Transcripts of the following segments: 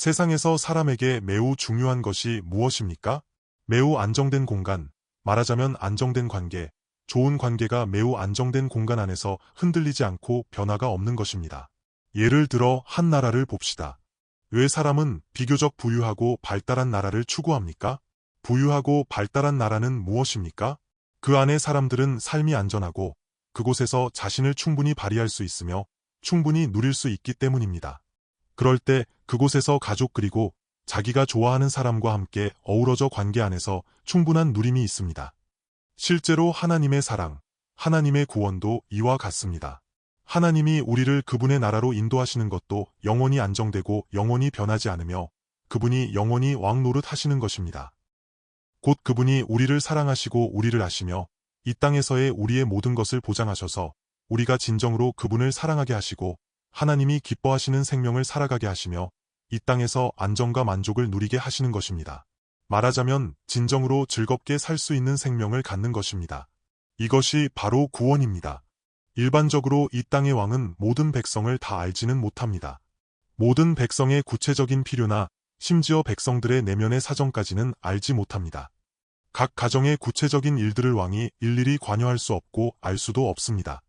세상에서 사람에게 매우 중요한 것이 무엇입니까? 매우 안정된 공간, 말하자면 안정된 관계, 좋은 관계가 매우 안정된 공간 안에서 흔들리지 않고 변화가 없는 것입니다. 예를 들어 한 나라를 봅시다. 왜 사람은 비교적 부유하고 발달한 나라를 추구합니까? 부유하고 발달한 나라는 무엇입니까? 그 안의 사람들은 삶이 안전하고 그곳에서 자신을 충분히 발휘할 수 있으며 충분히 누릴 수 있기 때문입니다. 그럴 때 그곳에서 가족 그리고 자기가 좋아하는 사람과 함께 어우러져 관계 안에서 충분한 누림이 있습니다. 실제로 하나님의 사랑, 하나님의 구원도 이와 같습니다. 하나님이 우리를 그분의 나라로 인도하시는 것도 영원히 안정되고 영원히 변하지 않으며 그분이 영원히 왕 노릇하시는 것입니다. 곧 그분이 우리를 사랑하시고 우리를 아시며 이 땅에서의 우리의 모든 것을 보장하셔서 우리가 진정으로 그분을 사랑하게 하시고 하나님이 기뻐하시는 생명을 살아가게 하시며 이 땅에서 안정과 만족을 누리게 하시는 것입니다. 말하자면 진정으로 즐겁게 살 수 있는 생명을 갖는 것입니다. 이것이 바로 구원입니다. 일반적으로 이 땅의 왕은 모든 백성을 다 알지는 못합니다. 모든 백성의 구체적인 필요나 심지어 백성들의 내면의 사정까지는 알지 못합니다. 각 가정의 구체적인 일들을 왕이 일일이 관여할 수 없고 알 수도 없습니다.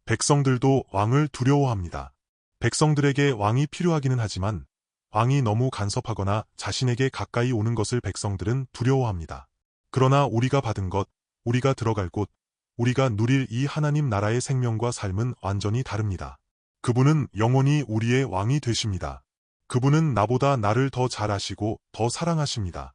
백성들도 왕을 두려워합니다. 백성들에게 왕이 필요하기는 하지만 왕이 너무 간섭하거나 자신에게 가까이 오는 것을 백성들은 두려워합니다. 그러나 우리가 받은 것, 우리가 들어갈 곳, 우리가 누릴 이 하나님 나라의 생명과 삶은 완전히 다릅니다. 그분은 영원히 우리의 왕이 되십니다. 그분은 나보다 나를 더 잘 아시고 더 사랑하십니다.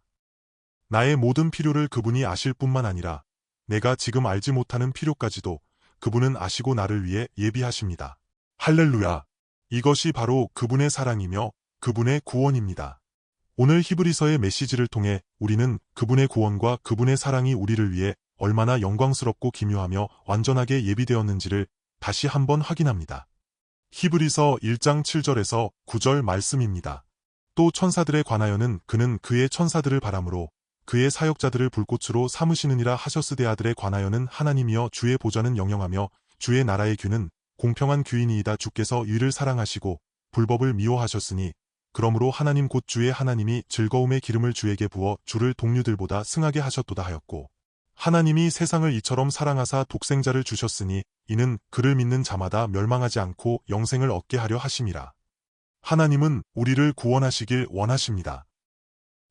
나의 모든 필요를 그분이 아실 뿐만 아니라 내가 지금 알지 못하는 필요까지도 그분은 아시고 나를 위해 예비하십니다. 할렐루야! 이것이 바로 그분의 사랑이며 그분의 구원입니다. 오늘 히브리서의 메시지를 통해 우리는 그분의 구원과 그분의 사랑이 우리를 위해 얼마나 영광스럽고 기묘하며 완전하게 예비되었는지를 다시 한번 확인합니다. 히브리서 1장 7절에서 9절 말씀입니다. 또 천사들에 관하여는 그는 그의 천사들을 바람으로 그의 사역자들을 불꽃으로 삼으시느니라 하셨으되 관하여는 하나님이여 주의 보좌는 영영하며 주의 나라의 규는 공평한 규이니이다. 주께서 의를 사랑하시고 불법을 미워하셨으니 그러므로 하나님 곧 주의 하나님이 즐거움의 기름을 주에게 부어 주를 동류들보다 승하게 하셨도다 하였고 하나님이 세상을 이처럼 사랑하사 독생자를 주셨으니 이는 그를 믿는 자마다 멸망하지 않고 영생을 얻게 하려 하심이라. 하나님은 우리를 구원하시길 원하십니다.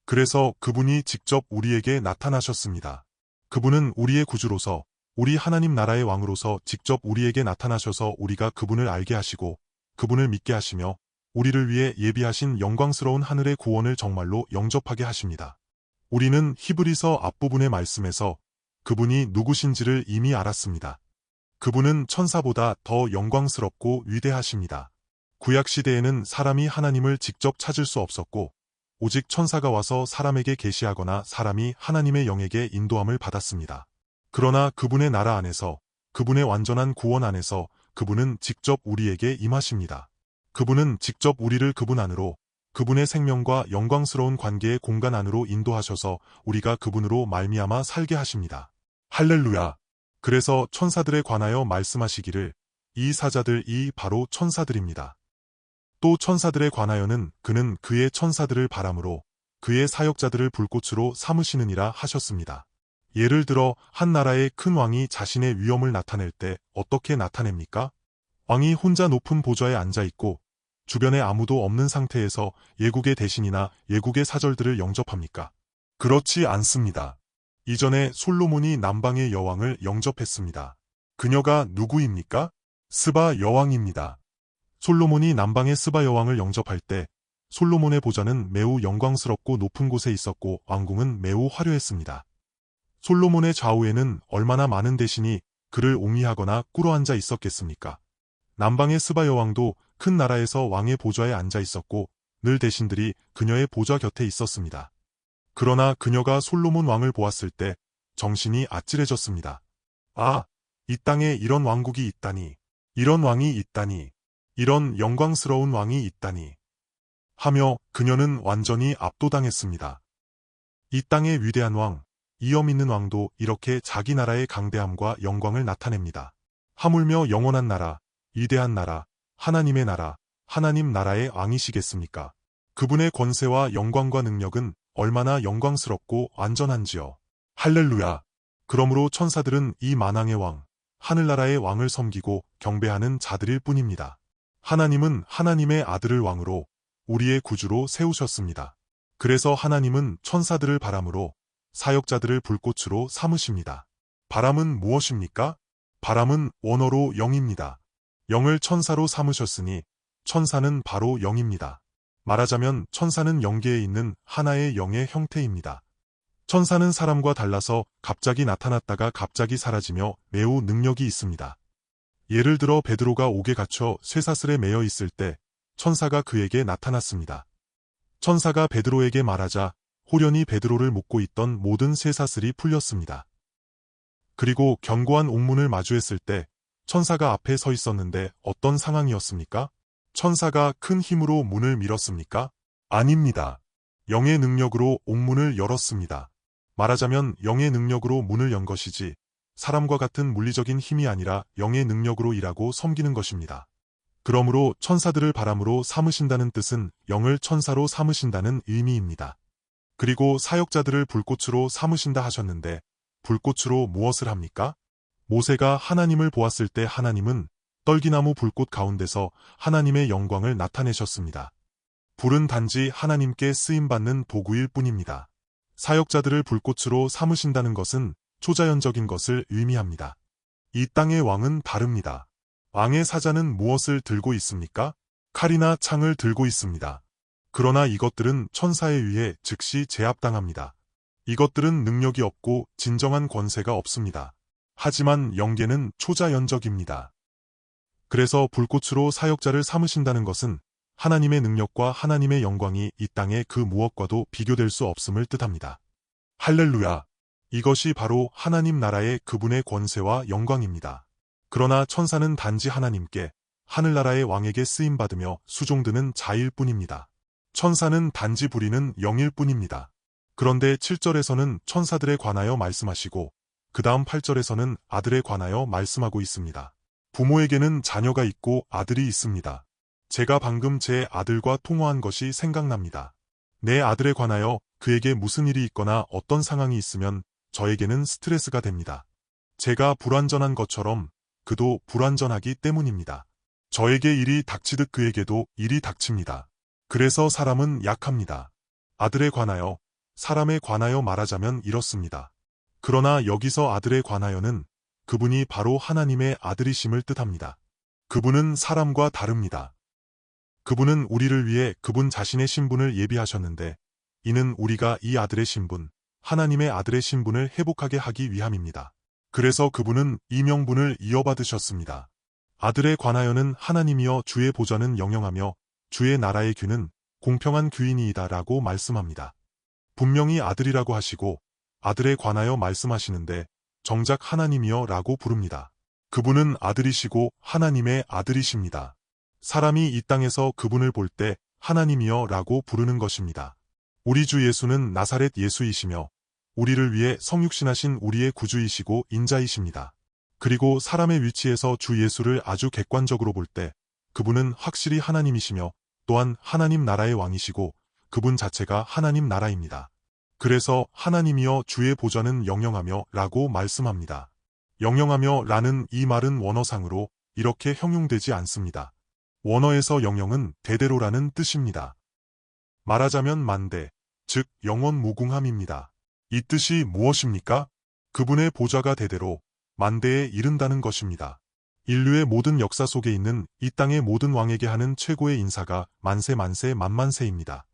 그래서 그분이 직접 우리에게 나타나셨습니다. 그분은 우리의 구주로서 우리 하나님 나라의 왕으로서 직접 우리에게 나타나셔서 우리가 그분을 알게 하시고 그분을 믿게 하시며 우리를 위해 예비하신 영광스러운 하늘의 구원을 정말로 영접하게 하십니다. 우리는 히브리서 앞부분의 말씀에서 그분이 누구신지를 이미 알았습니다. 그분은 천사보다 더 영광스럽고 위대하십니다. 구약시대에는 사람이 하나님을 직접 찾을 수 없었고 오직 천사가 와서 사람에게 계시하거나 사람이 하나님의 영에게 인도함을 받았습니다. 그러나 그분의 나라 안에서 그분의 완전한 구원 안에서 그분은 직접 우리에게 임하십니다. 그분은 직접 우리를 그분 안으로 그분의 생명과 영광스러운 관계의 공간 안으로 인도하셔서 우리가 그분으로 말미암아 살게 하십니다. 할렐루야! 그래서 천사들에 관하여 말씀하시기를 이 사자들이 바로 천사들입니다. 또 천사들에 관하여는 그는 그의 천사들을 바람으로 그의 사역자들을 불꽃으로 삼으시느니라 하셨습니다. 예를 들어 한 나라의 큰 왕이 자신의 위엄을 나타낼 때 어떻게 나타냅니까? 왕이 혼자 높은 보좌에 앉아있고 주변에 아무도 없는 상태에서 예국의 대신이나 예국의 사절들을 영접합니까? 그렇지 않습니다. 이전에 솔로몬이 남방의 여왕을 영접했습니다. 그녀가 누구입니까? 스바 여왕입니다. 솔로몬이 남방의 스바 여왕을 영접할 때 솔로몬의 보좌는 매우 영광스럽고 높은 곳에 있었고 왕궁은 매우 화려했습니다. 솔로몬의 좌우에는 얼마나 많은 대신이 그를 옹이하거나 꿇어앉아 있었겠습니까? 남방의 스바 여왕도 큰 나라에서 왕의 보좌에 앉아 있었고 늘 대신들이 그녀의 보좌 곁에 있었습니다. 그러나 그녀가 솔로몬 왕을 보았을 때 정신이 아찔해졌습니다. 아, 이 땅에 이런 왕국이 있다니, 이런 왕이 있다니, 이런 영광스러운 왕이 있다니 하며 그녀는 완전히 압도당했습니다. 이 땅의 위대한 왕, 이엄 있는 왕도 이렇게 자기 나라의 강대함과 영광을 나타냅니다. 하물며 영원한 나라, 위대한 나라, 하나님의 나라, 하나님 나라의 왕이시겠습니까? 그분의 권세와 영광과 능력은 얼마나 영광스럽고 완전한지요. 할렐루야. 그러므로 천사들은 이 만왕의 왕, 하늘나라의 왕을 섬기고 경배하는 자들일 뿐입니다. 하나님은 하나님의 아들을 왕으로 우리의 구주로 세우셨습니다. 그래서 하나님은 천사들을 바람으로 사역자들을 불꽃으로 삼으십니다. 바람은 무엇입니까? 바람은 원어로 영입니다. 영을 천사로 삼으셨으니 천사는 바로 영입니다. 말하자면 천사는 영계에 있는 하나의 영의 형태입니다. 천사는 사람과 달라서 갑자기 나타났다가 갑자기 사라지며 매우 능력이 있습니다. 예를 들어 베드로가 옥에 갇혀 쇠사슬에 매여 있을 때 천사가 그에게 나타났습니다. 천사가 베드로에게 말하자 호련히 베드로를 묶고 있던 모든 쇠사슬이 풀렸습니다. 그리고 견고한 옥문을 마주했을 때 천사가 앞에 서 있었는데 어떤 상황이었습니까? 천사가 큰 힘으로 문을 밀었습니까? 아닙니다. 영의 능력으로 옥문을 열었습니다. 말하자면 영의 능력으로 문을 연 것이지 사람과 같은 물리적인 힘이 아니라 영의 능력으로 일하고 섬기는 것입니다. 그러므로 천사들을 바람으로 삼으신다는 뜻은 영을 천사로 삼으신다는 의미입니다. 그리고 사역자들을 불꽃으로 삼으신다 하셨는데 불꽃으로 무엇을 합니까? 모세가 하나님을 보았을 때 하나님은 떨기나무 불꽃 가운데서 하나님의 영광을 나타내셨습니다. 불은 단지 하나님께 쓰임받는 도구일 뿐입니다. 사역자들을 불꽃으로 삼으신다는 것은 초자연적인 것을 의미합니다. 이 땅의 왕은 다릅니다. 왕의 사자는 무엇을 들고 있습니까? 칼이나 창을 들고 있습니다. 그러나 이것들은 천사에 의해 즉시 제압당합니다. 이것들은 능력이 없고 진정한 권세가 없습니다. 하지만 영계는 초자연적입니다. 그래서 불꽃으로 사역자를 삼으신다는 것은 하나님의 능력과 하나님의 영광이 이 땅의 그 무엇과도 비교될 수 없음을 뜻합니다. 할렐루야! 이것이 바로 하나님 나라의 그분의 권세와 영광입니다. 그러나 천사는 단지 하나님께 하늘나라의 왕에게 쓰임받으며 수종드는 자일 뿐입니다. 천사는 단지 부리는 영일 뿐입니다. 그런데 7절에서는 천사들에 관하여 말씀하시고 그 다음 8절에서는 아들에 관하여 말씀하고 있습니다. 부모에게는 자녀가 있고 아들이 있습니다. 제가 방금 제 아들과 통화한 것이 생각납니다. 내 아들에 관하여 그에게 무슨 일이 있거나 어떤 상황이 있으면 저에게는 스트레스가 됩니다. 제가 불완전한 것처럼 그도 불완전하기 때문입니다. 저에게 일이 닥치듯 그에게도 일이 닥칩니다. 그래서 사람은 약합니다. 아들에 관하여, 사람에 관하여 말하자면 이렇습니다. 그러나 여기서 아들에 관하여는 그분이 바로 하나님의 아들이심을 뜻합니다. 그분은 사람과 다릅니다. 그분은 우리를 위해 그분 자신의 신분을 예비하셨는데 이는 우리가 이 아들의 신분, 하나님의 아들의 신분을 회복하게 하기 위함입니다. 그래서 그분은 이 명분을 이어받으셨습니다. 아들에 관하여는 하나님이여 주의 보좌는 영영하며 주의 나라의 규는 공평한 규이니이다 라고 말씀합니다. 분명히 아들이라고 하시고 아들에 관하여 말씀하시는데 정작 하나님이여 라고 부릅니다. 그분은 아들이시고 하나님의 아들이십니다. 사람이 이 땅에서 그분을 볼 때 하나님이여 라고 부르는 것입니다. 우리 주 예수는 나사렛 예수이시며 우리를 위해 성육신하신 우리의 구주이시고 인자이십니다. 그리고 사람의 위치에서 주 예수를 아주 객관적으로 볼 때 그분은 확실히 하나님이시며 또한 하나님 나라의 왕이시고 그분 자체가 하나님 나라입니다. 그래서 하나님이여 주의 보좌는 영영하며 라고 말씀합니다. 영영하며 라는 이 말은 원어상으로 이렇게 형용되지 않습니다. 원어에서 영영은 대대로라는 뜻입니다. 말하자면 만대, 즉 영원 무궁함입니다. 이 뜻이 무엇입니까? 그분의 보좌가 대대로 만대에 이른다는 것입니다. 인류의 모든 역사 속에 있는 이 땅의 모든 왕에게 하는 최고의 인사가 만세 만세 만만세입니다.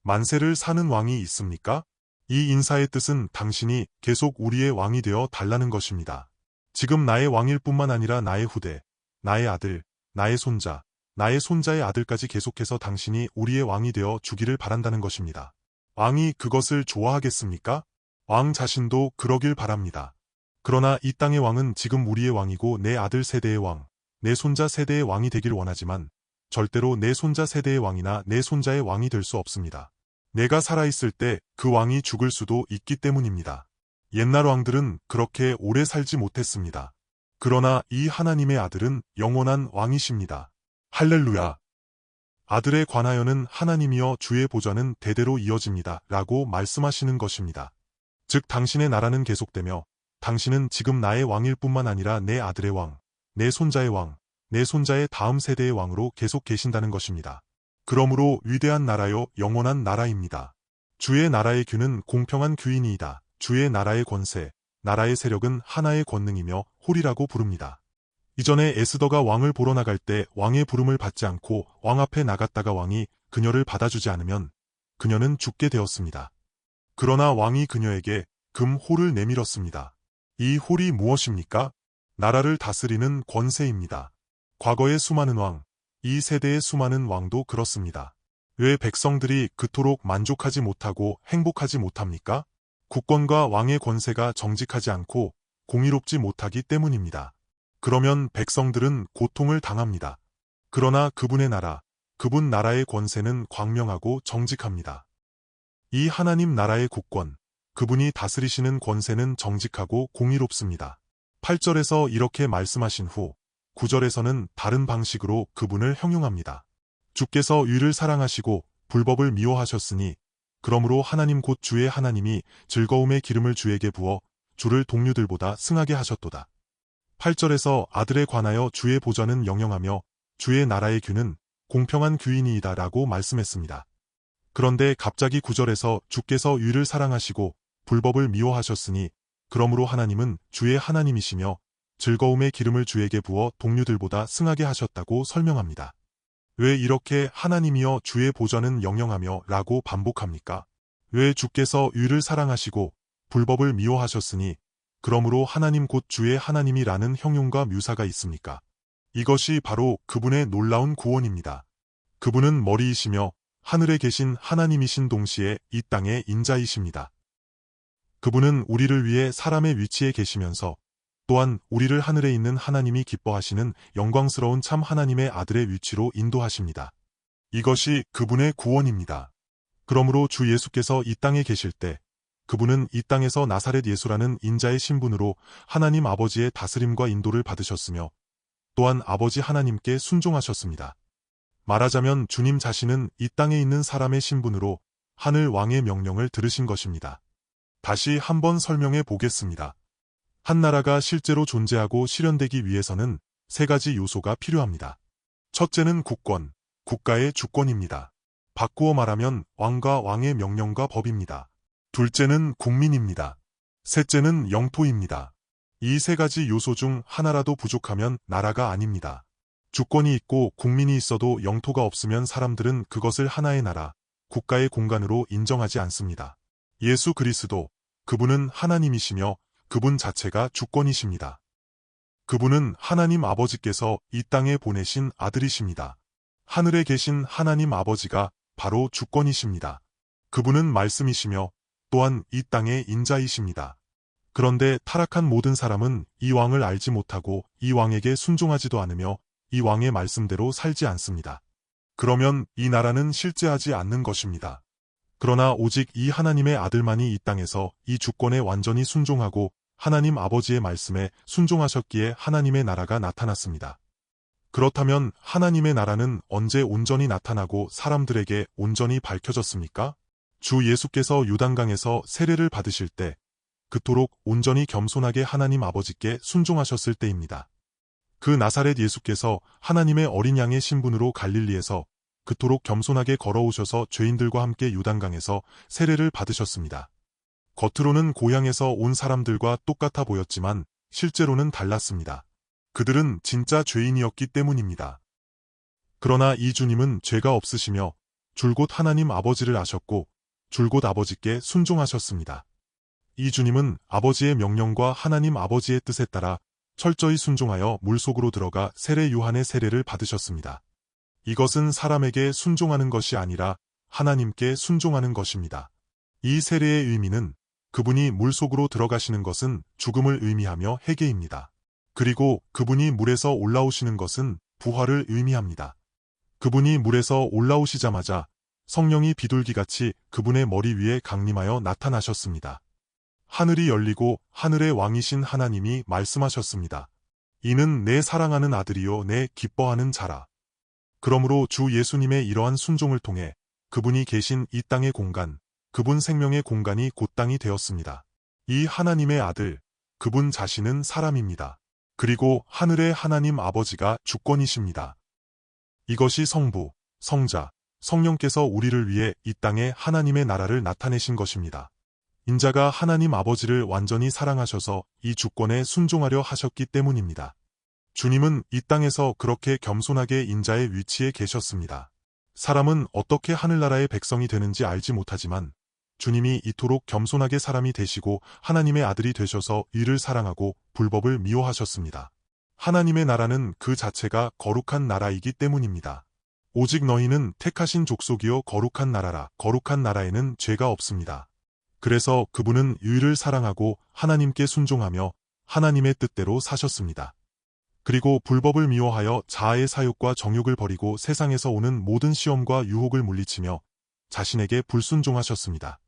만세를 사는 왕이 있습니까? 이 인사의 뜻은 당신이 계속 우리의 왕이 되어 달라는 것입니다. 지금 나의 왕일 뿐만 아니라 나의 후대, 나의 아들, 나의 손자, 나의 손자의 아들까지 계속해서 당신이 우리의 왕이 되어 주기를 바란다는 것입니다. 왕이 그것을 좋아하겠습니까? 왕 자신도 그러길 바랍니다. 그러나 이 땅의 왕은 지금 우리의 왕이고 내 아들 세대의 왕, 내 손자 세대의 왕이 되길 원하지만 절대로 내 손자 세대의 왕이나 내 손자의 왕이 될 수 없습니다. 내가 살아있을 때 그 왕이 죽을 수도 있기 때문입니다. 옛날 왕들은 그렇게 오래 살지 못했습니다. 그러나 이 하나님의 아들은 영원한 왕이십니다. 할렐루야! 아들에 관하여는 하나님이여 주의 보좌는 대대로 이어집니다. 라고 말씀하시는 것입니다. 즉 당신의 나라는 계속되며 당신은 지금 나의 왕일 뿐만 아니라 내 아들의 왕, 내 손자의 왕, 내 손자의 다음 세대의 왕으로 계속 계신다는 것입니다. 그러므로 위대한 나라요 영원한 나라입니다. 주의 나라의 규는 공평한 규이니이다. 주의 나라의 권세, 나라의 세력은 하나의 권능이며 홀이라고 부릅니다. 이전에 에스더가 왕을 보러 나갈 때 왕의 부름을 받지 않고 왕 앞에 나갔다가 왕이 그녀를 받아주지 않으면 그녀는 죽게 되었습니다. 그러나 왕이 그녀에게 금홀을 내밀었습니다. 이 홀이 무엇입니까? 나라를 다스리는 권세입니다. 과거의 수많은 왕, 이 세대의 수많은 왕도 그렇습니다. 왜 백성들이 그토록 만족하지 못하고 행복하지 못합니까? 국권과 왕의 권세가 정직하지 않고 공의롭지 못하기 때문입니다. 그러면 백성들은 고통을 당합니다. 그러나 그분의 나라, 그분 나라의 권세는 광명하고 정직합니다. 이 하나님 나라의 국권, 그분이 다스리시는 권세는 정직하고 공의롭습니다. 8절에서 이렇게 말씀하신 후 9절에서는 다른 방식으로 그분을 형용합니다. 주께서 의를 사랑하시고 불법을 미워하셨으니 그러므로 하나님 곧 주의 하나님이 즐거움의 기름을 주에게 부어 주를 동류들보다 승하게 하셨도다. 8절에서 아들에 관하여 주의 보좌는 영영하며 주의 나라의 규는 공평한 규이니이다 라고 말씀했습니다. 그런데 갑자기 9절에서 주께서 의를 사랑하시고 불법을 미워하셨으니 그러므로 하나님은 주의 하나님이시며 즐거움의 기름을 주에게 부어 동류들보다 승하게 하셨다고 설명합니다. 왜 이렇게 하나님이여 주의 보좌는 영영하며 라고 반복합니까? 왜 주께서 의를 사랑하시고 불법을 미워하셨으니 그러므로 하나님 곧 주의 하나님이라는 형용과 묘사가 있습니까? 이것이 바로 그분의 놀라운 구원입니다. 그분은 머리이시며 하늘에 계신 하나님이신 동시에 이 땅의 인자이십니다. 그분은 우리를 위해 사람의 위치에 계시면서 또한 우리를 하늘에 있는 하나님이 기뻐하시는 영광스러운 참 하나님의 아들의 위치로 인도하십니다. 이것이 그분의 구원입니다. 그러므로 주 예수께서 이 땅에 계실 때 그분은 이 땅에서 나사렛 예수라는 인자의 신분으로 하나님 아버지의 다스림과 인도를 받으셨으며 또한 아버지 하나님께 순종하셨습니다. 말하자면 주님 자신은 이 땅에 있는 사람의 신분으로 하늘 왕의 명령을 들으신 것입니다. 다시 한번 설명해 보겠습니다. 한 나라가 실제로 존재하고 실현되기 위해서는 세 가지 요소가 필요합니다. 첫째는 국권, 국가의 주권입니다. 바꾸어 말하면 왕과 왕의 명령과 법입니다. 둘째는 국민입니다. 셋째는 영토입니다. 이 세 가지 요소 중 하나라도 부족하면 나라가 아닙니다. 주권이 있고 국민이 있어도 영토가 없으면 사람들은 그것을 하나의 나라, 국가의 공간으로 인정하지 않습니다. 예수 그리스도, 그분은 하나님이시며 그분 자체가 주권이십니다. 그분은 하나님 아버지께서 이 땅에 보내신 아들이십니다. 하늘에 계신 하나님 아버지가 바로 주권이십니다. 그분은 말씀이시며 또한 이 땅의 인자이십니다. 그런데 타락한 모든 사람은 이 왕을 알지 못하고 이 왕에게 순종하지도 않으며 이 왕의 말씀대로 살지 않습니다. 그러면 이 나라는 실제하지 않는 것입니다. 그러나 오직 이 하나님의 아들만이 이 땅에서 이 주권에 완전히 순종하고 하나님 아버지의 말씀에 순종하셨기에 하나님의 나라가 나타났습니다. 그렇다면 하나님의 나라는 언제 온전히 나타나고 사람들에게 온전히 밝혀졌습니까? 주 예수께서 요단강에서 세례를 받으실 때 그토록 온전히 겸손하게 하나님 아버지께 순종하셨을 때입니다. 그 나사렛 예수께서 하나님의 어린 양의 신분으로 갈릴리에서 그토록 겸손하게 걸어오셔서 죄인들과 함께 요단강에서 세례를 받으셨습니다. 겉으로는 고향에서 온 사람들과 똑같아 보였지만 실제로는 달랐습니다. 그들은 진짜 죄인이었기 때문입니다. 그러나 이 주님은 죄가 없으시며 줄곧 하나님 아버지를 아셨고 줄곧 아버지께 순종하셨습니다. 이 주님은 아버지의 명령과 하나님 아버지의 뜻에 따라 철저히 순종하여 물속으로 들어가 세례 요한의 세례를 받으셨습니다. 이것은 사람에게 순종하는 것이 아니라 하나님께 순종하는 것입니다. 이 세례의 의미는 그분이 물속으로 들어가시는 것은 죽음을 의미하며 회개입니다. 그리고 그분이 물에서 올라오시는 것은 부활을 의미합니다. 그분이 물에서 올라오시자마자 성령이 비둘기같이 그분의 머리 위에 강림하여 나타나셨습니다. 하늘이 열리고 하늘의 왕이신 하나님이 말씀하셨습니다. 이는 내 사랑하는 아들이요 내 기뻐하는 자라. 그러므로 주 예수님의 이러한 순종을 통해 그분이 계신 이 땅의 공간, 그분 생명의 공간이 곧 땅이 되었습니다. 이 하나님의 아들, 그분 자신은 사람입니다. 그리고 하늘의 하나님 아버지가 주권이십니다. 이것이 성부, 성자, 성령께서 우리를 위해 이 땅에 하나님의 나라를 나타내신 것입니다. 인자가 하나님 아버지를 완전히 사랑하셔서 이 주권에 순종하려 하셨기 때문입니다. 주님은 이 땅에서 그렇게 겸손하게 인자의 위치에 계셨습니다. 사람은 어떻게 하늘나라의 백성이 되는지 알지 못하지만 주님이 이토록 겸손하게 사람이 되시고 하나님의 아들이 되셔서 이를 사랑하고 불법을 미워하셨습니다. 하나님의 나라는 그 자체가 거룩한 나라이기 때문입니다. 오직 너희는 택하신 족속이요 거룩한 나라라. 거룩한 나라에는 죄가 없습니다. 그래서 그분은 유일을 사랑하고 하나님께 순종하며 하나님의 뜻대로 사셨습니다. 그리고 불법을 미워하여 자아의 사욕과 정욕을 버리고 세상에서 오는 모든 시험과 유혹을 물리치며 자신에게 불순종하셨습니다.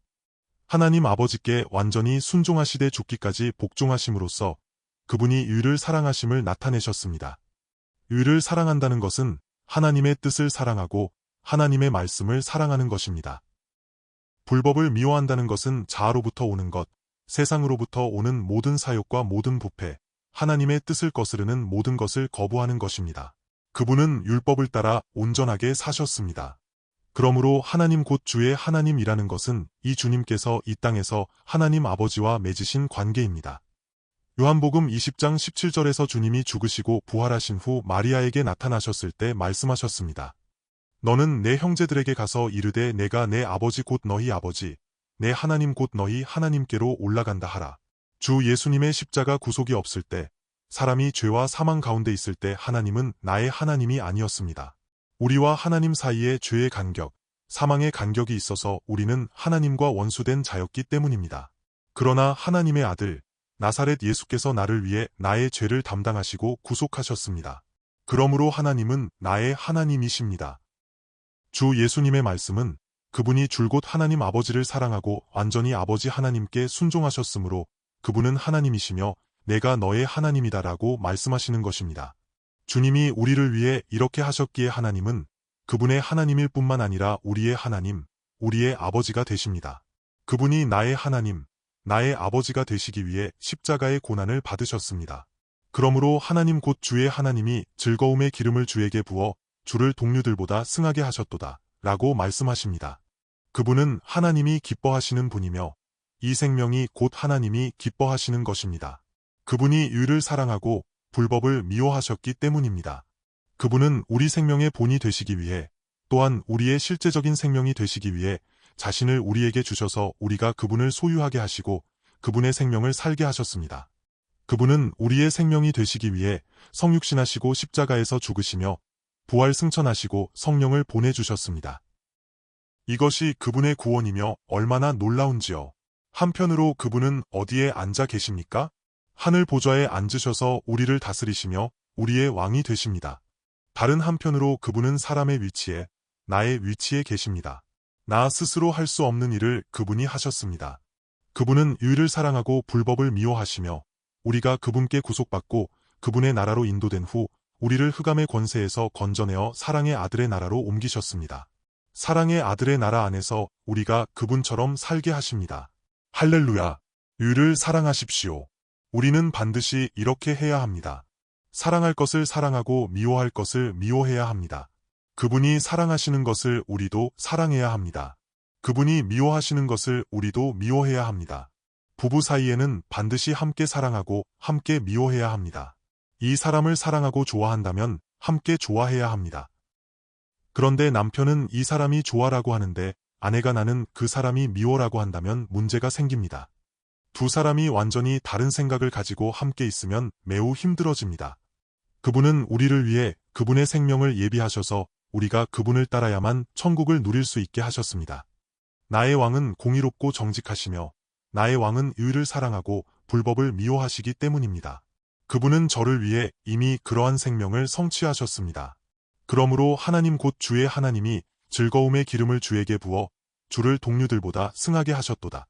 하나님 아버지께 완전히 순종하시되 죽기까지 복종하심으로써 그분이 유일을 사랑하심을 나타내셨습니다. 유일을 사랑한다는 것은 하나님의 뜻을 사랑하고 하나님의 말씀을 사랑하는 것입니다. 불법을 미워한다는 것은 자아로부터 오는 것, 세상으로부터 오는 모든 사욕과 모든 부패, 하나님의 뜻을 거스르는 모든 것을 거부하는 것입니다. 그분은 율법을 따라 온전하게 사셨습니다. 그러므로 하나님 곧 주의 하나님이라는 것은 이 주님께서 이 땅에서 하나님 아버지와 맺으신 관계입니다. 요한복음 20장 17절에서 주님이 죽으시고 부활하신 후 마리아에게 나타나셨을 때 말씀하셨습니다. 너는 내 형제들에게 가서 이르되 내가 내 아버지 곧 너희 아버지, 내 하나님 곧 너희 하나님께로 올라간다 하라. 주 예수님의 십자가 구속이 없을 때, 사람이 죄와 사망 가운데 있을 때 하나님은 나의 하나님이 아니었습니다. 우리와 하나님 사이에 죄의 간격, 사망의 간격이 있어서 우리는 하나님과 원수된 자였기 때문입니다. 그러나 하나님의 아들, 나사렛 예수께서 나를 위해 나의 죄를 담당하시고 구속하셨습니다. 그러므로 하나님은 나의 하나님이십니다. 주 예수님의 말씀은 그분이 줄곧 하나님 아버지를 사랑하고 완전히 아버지 하나님께 순종하셨으므로 그분은 하나님이시며 내가 너의 하나님이다라고 말씀하시는 것입니다. 주님이 우리를 위해 이렇게 하셨기에 하나님은 그분의 하나님일 뿐만 아니라 우리의 하나님, 우리의 아버지가 되십니다. 그분이 나의 하나님, 나의 아버지가 되시기 위해 십자가의 고난을 받으셨습니다. 그러므로 하나님 곧 주의 하나님이 즐거움의 기름을 주에게 부어 주를 동류들보다 승하게 하셨도다 라고 말씀하십니다. 그분은 하나님이 기뻐하시는 분이며 이 생명이 곧 하나님이 기뻐하시는 것입니다. 그분이 유를 사랑하고 불법을 미워하셨기 때문입니다. 그분은 우리 생명의 본이 되시기 위해 또한 우리의 실제적인 생명이 되시기 위해 자신을 우리에게 주셔서 우리가 그분을 소유하게 하시고 그분의 생명을 살게 하셨습니다. 그분은 우리의 생명이 되시기 위해 성육신하시고 십자가에서 죽으시며 부활 승천하시고 성령을 보내주셨습니다. 이것이 그분의 구원이며 얼마나 놀라운지요. 한편으로 그분은 어디에 앉아 계십니까? 하늘 보좌에 앉으셔서 우리를 다스리시며 우리의 왕이 되십니다. 다른 한편으로 그분은 사람의 위치에, 나의 위치에 계십니다. 나 스스로 할 수 없는 일을 그분이 하셨습니다. 그분은 유일을 사랑하고 불법을 미워하시며 우리가 그분께 구속받고 그분의 나라로 인도된 후 우리를 흑암의 권세에서 건져내어 사랑의 아들의 나라로 옮기셨습니다. 사랑의 아들의 나라 안에서 우리가 그분처럼 살게 하십니다. 할렐루야! 유를 사랑하십시오. 우리는 반드시 이렇게 해야 합니다. 사랑할 것을 사랑하고 미워할 것을 미워해야 합니다. 그분이 사랑하시는 것을 우리도 사랑해야 합니다. 그분이 미워하시는 것을 우리도 미워해야 합니다. 부부 사이에는 반드시 함께 사랑하고 함께 미워해야 합니다. 이 사람을 사랑하고 좋아한다면 함께 좋아해야 합니다. 그런데 남편은 이 사람이 좋아라고 하는데 아내가 나는 그 사람이 미워라고 한다면 문제가 생깁니다. 두 사람이 완전히 다른 생각을 가지고 함께 있으면 매우 힘들어집니다. 그분은 우리를 위해 그분의 생명을 예비하셔서 우리가 그분을 따라야만 천국을 누릴 수 있게 하셨습니다. 나의 왕은 공의롭고 정직하시며 나의 왕은 의를 사랑하고 불법을 미워하시기 때문입니다. 그분은 저를 위해 이미 그러한 생명을 성취하셨습니다. 그러므로 하나님 곧 주의 하나님이 즐거움의 기름을 주에게 부어 주를 동류들보다 승하게 하셨도다.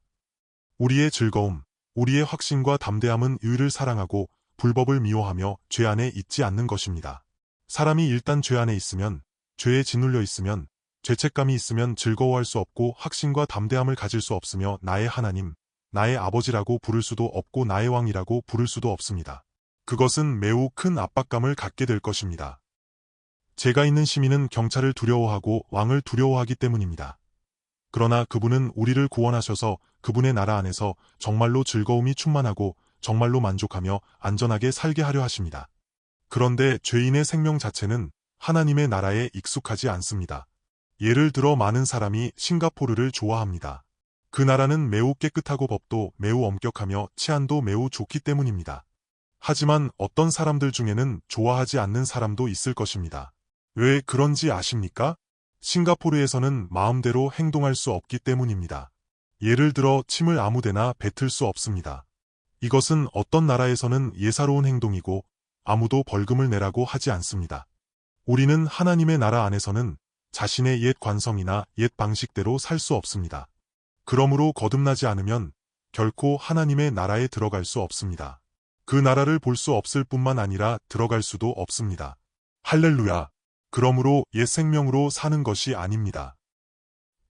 우리의 즐거움, 우리의 확신과 담대함은 의를 사랑하고 불법을 미워하며 죄 안에 있지 않는 것입니다. 사람이 일단 죄 안에 있으면 죄에 짓눌려 있으면, 죄책감이 있으면 즐거워할 수 없고 확신과 담대함을 가질 수 없으며 나의 하나님, 나의 아버지라고 부를 수도 없고 나의 왕이라고 부를 수도 없습니다. 그것은 매우 큰 압박감을 갖게 될 것입니다. 제가 있는 시민은 경찰을 두려워하고 왕을 두려워하기 때문입니다. 그러나 그분은 우리를 구원하셔서 그분의 나라 안에서 정말로 즐거움이 충만하고 정말로 만족하며 안전하게 살게 하려 하십니다. 그런데 죄인의 생명 자체는 하나님의 나라에 익숙하지 않습니다. 예를 들어 많은 사람이 싱가포르를 좋아합니다. 그 나라는 매우 깨끗하고 법도 매우 엄격하며 치안도 매우 좋기 때문입니다. 하지만 어떤 사람들 중에는 좋아하지 않는 사람도 있을 것입니다. 왜 그런지 아십니까? 싱가포르에서는 마음대로 행동할 수 없기 때문입니다. 예를 들어 침을 아무데나 뱉을 수 없습니다. 이것은 어떤 나라에서는 예사로운 행동이고 아무도 벌금을 내라고 하지 않습니다. 우리는 하나님의 나라 안에서는 자신의 옛 관성이나 옛 방식대로 살 수 없습니다. 그러므로 거듭나지 않으면 결코 하나님의 나라에 들어갈 수 없습니다. 그 나라를 볼 수 없을 뿐만 아니라 들어갈 수도 없습니다. 할렐루야! 그러므로 옛 생명으로 사는 것이 아닙니다.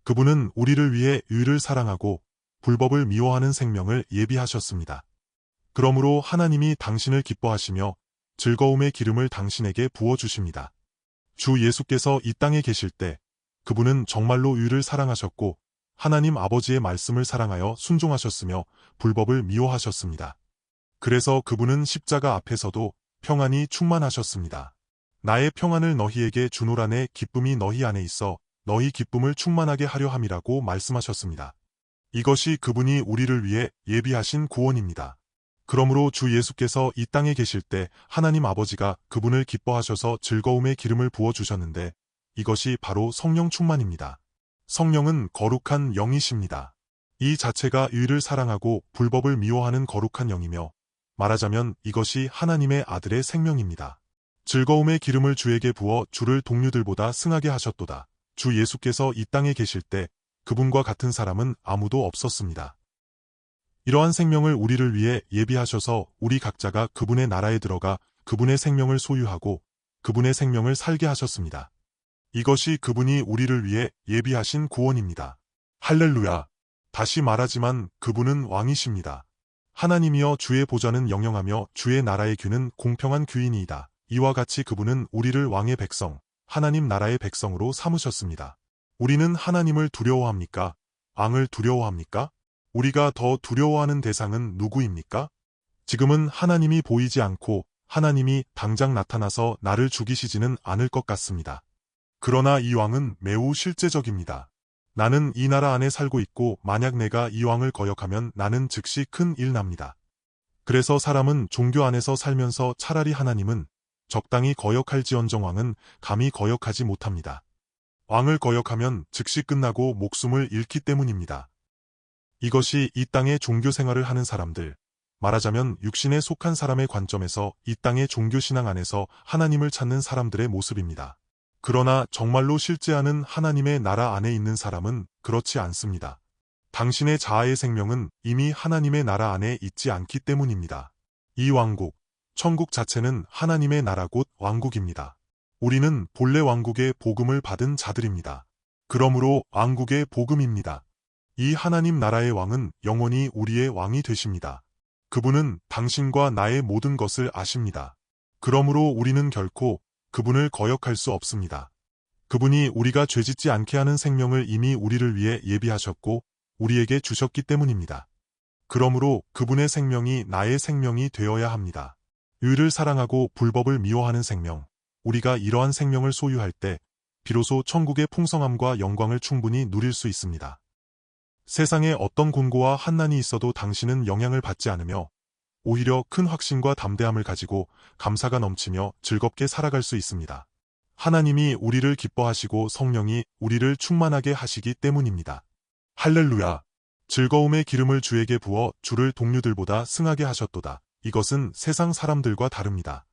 그분은 우리를 위해 의를 사랑하고 불법을 미워하는 생명을 예비하셨습니다. 그러므로 하나님이 당신을 기뻐하시며 즐거움의 기름을 당신에게 부어주십니다. 주 예수께서 이 땅에 계실 때 그분은 정말로 의를 사랑하셨고 하나님 아버지의 말씀을 사랑하여 순종하셨으며 불법을 미워하셨습니다. 그래서 그분은 십자가 앞에서도 평안이 충만하셨습니다. 나의 평안을 너희에게 주노라 내 기쁨이 너희 안에 있어 너희 기쁨을 충만하게 하려 함이라고 말씀하셨습니다. 이것이 그분이 우리를 위해 예비하신 구원입니다. 그러므로 주 예수께서 이 땅에 계실 때 하나님 아버지가 그분을 기뻐하셔서 즐거움의 기름을 부어주셨는데 이것이 바로 성령 충만입니다. 성령은 거룩한 영이십니다. 이 자체가 의를 사랑하고 불법을 미워하는 거룩한 영이며 말하자면 이것이 하나님의 아들의 생명입니다. 즐거움의 기름을 주에게 부어 주를 동료들보다 승하게 하셨도다. 주 예수께서 이 땅에 계실 때 그분과 같은 사람은 아무도 없었습니다. 이러한 생명을 우리를 위해 예비하셔서 우리 각자가 그분의 나라에 들어가 그분의 생명을 소유하고 그분의 생명을 살게 하셨습니다. 이것이 그분이 우리를 위해 예비하신 구원입니다. 할렐루야! 다시 말하지만 그분은 왕이십니다. 하나님이여 주의 보좌는 영영하며 주의 나라의 규는 공평한 규이니이다. 이와 같이 그분은 우리를 왕의 백성, 하나님 나라의 백성으로 삼으셨습니다. 우리는 하나님을 두려워합니까? 왕을 두려워합니까? 우리가 더 두려워하는 대상은 누구입니까? 지금은 하나님이 보이지 않고 하나님이 당장 나타나서 나를 죽이시지는 않을 것 같습니다. 그러나 이 왕은 매우 실제적입니다. 나는 이 나라 안에 살고 있고 만약 내가 이 왕을 거역하면 나는 즉시 큰 일 납니다. 그래서 사람은 종교 안에서 살면서 차라리 하나님은 적당히 거역할지언정 왕은 감히 거역하지 못합니다. 왕을 거역하면 즉시 끝나고 목숨을 잃기 때문입니다. 이것이 이 땅의 종교 생활을 하는 사람들, 말하자면 육신에 속한 사람의 관점에서 이 땅의 종교신앙 안에서 하나님을 찾는 사람들의 모습입니다. 그러나 정말로 실제하는 하나님의 나라 안에 있는 사람은 그렇지 않습니다. 당신의 자아의 생명은 이미 하나님의 나라 안에 있지 않기 때문입니다. 이 왕국, 천국 자체는 하나님의 나라 곧 왕국입니다. 우리는 본래 왕국의 복음을 받은 자들입니다. 그러므로 왕국의 복음입니다. 이 하나님 나라의 왕은 영원히 우리의 왕이 되십니다. 그분은 당신과 나의 모든 것을 아십니다. 그러므로 우리는 결코 그분을 거역할 수 없습니다. 그분이 우리가 죄짓지 않게 하는 생명을 이미 우리를 위해 예비하셨고 우리에게 주셨기 때문입니다. 그러므로 그분의 생명이 나의 생명이 되어야 합니다. 의를 사랑하고 불법을 미워하는 생명, 우리가 이러한 생명을 소유할 때 비로소 천국의 풍성함과 영광을 충분히 누릴 수 있습니다. 세상에 어떤 곤고와 한난이 있어도 당신은 영향을 받지 않으며 오히려 큰 확신과 담대함을 가지고 감사가 넘치며 즐겁게 살아갈 수 있습니다. 하나님이 우리를 기뻐하시고 성령이 우리를 충만하게 하시기 때문입니다. 할렐루야! 즐거움의 기름을 주에게 부어 주를 동료들보다 승하게 하셨도다. 이것은 세상 사람들과 다릅니다.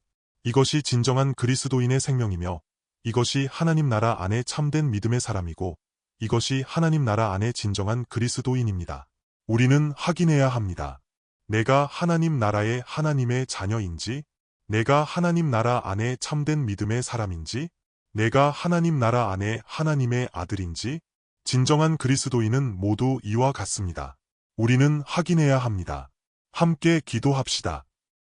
이것이 진정한 그리스도인의 생명이며 이것이 하나님 나라 안에 참된 믿음의 사람이고 이것이 하나님 나라 안에 진정한 그리스도인입니다. 우리는 확인해야 합니다. 내가 하나님 나라의 하나님의 자녀인지, 내가 하나님 나라 안에 참된 믿음의 사람인지, 내가 하나님 나라 안에 하나님의 아들인지? 진정한 그리스도인은 모두 이와 같습니다. 우리는 확인해야 합니다. 함께 기도합시다.